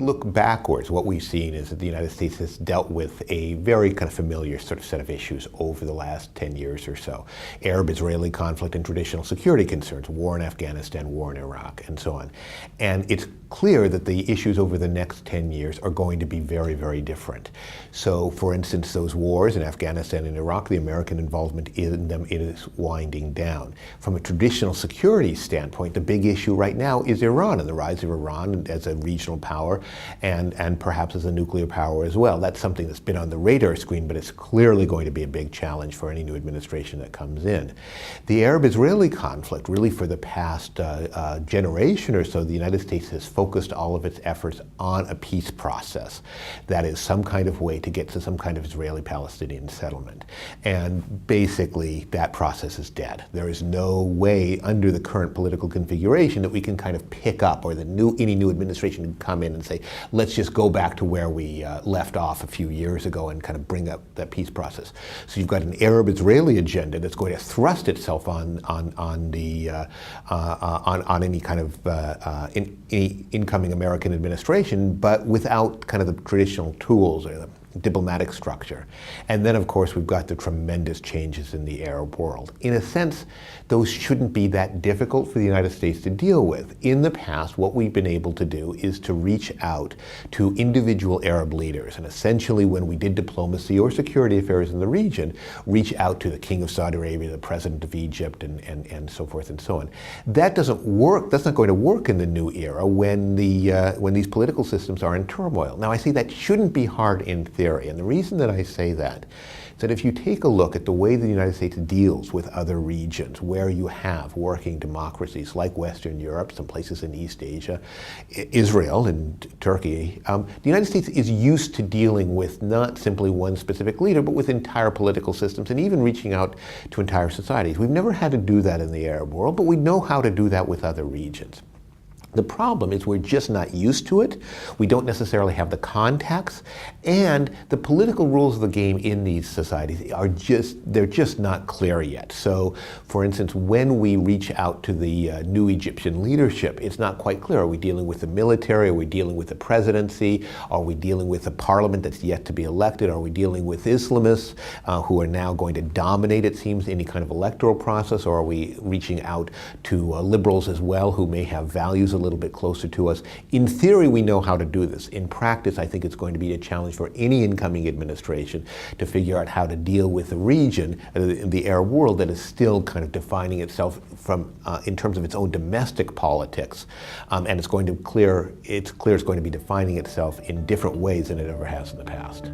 look backwards, what we've seen is that the United States has dealt with a very kind of familiar sort of set of issues over the last 10 years or so. Arab-Israeli conflict and traditional security concerns, war in Afghanistan, war in Iraq, and so on. And it's clear that the issues over the next 10 years are going to be very, very different. So, for instance, those wars in Afghanistan and Iraq, the American involvement in them is winding down. From a traditional security standpoint, the big issue right now is Iran and the rise of Iran as a regional power and perhaps as a nuclear power as well. That's something that's been on the radar screen, but it's clearly going to be a big challenge for any new administration that comes in. The Arab-Israeli conflict, really for the past generation or so, the United States has focused all of its efforts on a peace process. That is some kind of way to get to some kind of Israeli-Palestinian settlement. And basically, that process is dead. There is no way under the current political configuration that we can kind of pick up, or any new administration can come in and say, let's just go back to where we left off a few years ago and kind of bring up that peace process. So you've got an Arab-Israeli agenda that's going to thrust itself on any kind of incoming American administration, but without kind of the traditional tools or the diplomatic structure. And then, of course, we've got the tremendous changes in the Arab world. In a sense, those shouldn't be that difficult for the United States to deal with. In the past, what we've been able to do is to reach out to individual Arab leaders, and essentially when we did diplomacy or security affairs in the region, reach out to the King of Saudi Arabia, the President of Egypt, and so forth and so on. That doesn't work. That's not going to work in the new era when these political systems are in turmoil. Now, I say that shouldn't be hard in theory. And the reason that I say that is that if you take a look at the way the United States deals with other regions where you have working democracies like Western Europe, some places in East Asia, Israel and Turkey, the United States is used to dealing with not simply one specific leader, but with entire political systems and even reaching out to entire societies. We've never had to do that in the Arab world, but we know how to do that with other regions. The problem is we're just not used to it. We don't necessarily have the contacts, and the political rules of the game in these societies they're just not clear yet. So, for instance, when we reach out to the new Egyptian leadership, it's not quite clear. Are we dealing with the military? Are we dealing with the presidency? Are we dealing with a parliament that's yet to be elected? Are we dealing with Islamists who are now going to dominate, it seems, any kind of electoral process? Or are we reaching out to liberals as well who may have values a little bit closer to us? In theory, we know how to do this. In practice, I think it's going to be a challenge for any incoming administration to figure out how to deal with a region, the Arab world, that is still kind of defining itself from in terms of its own domestic politics, and it's clear it's going to be defining itself in different ways than it ever has in the past.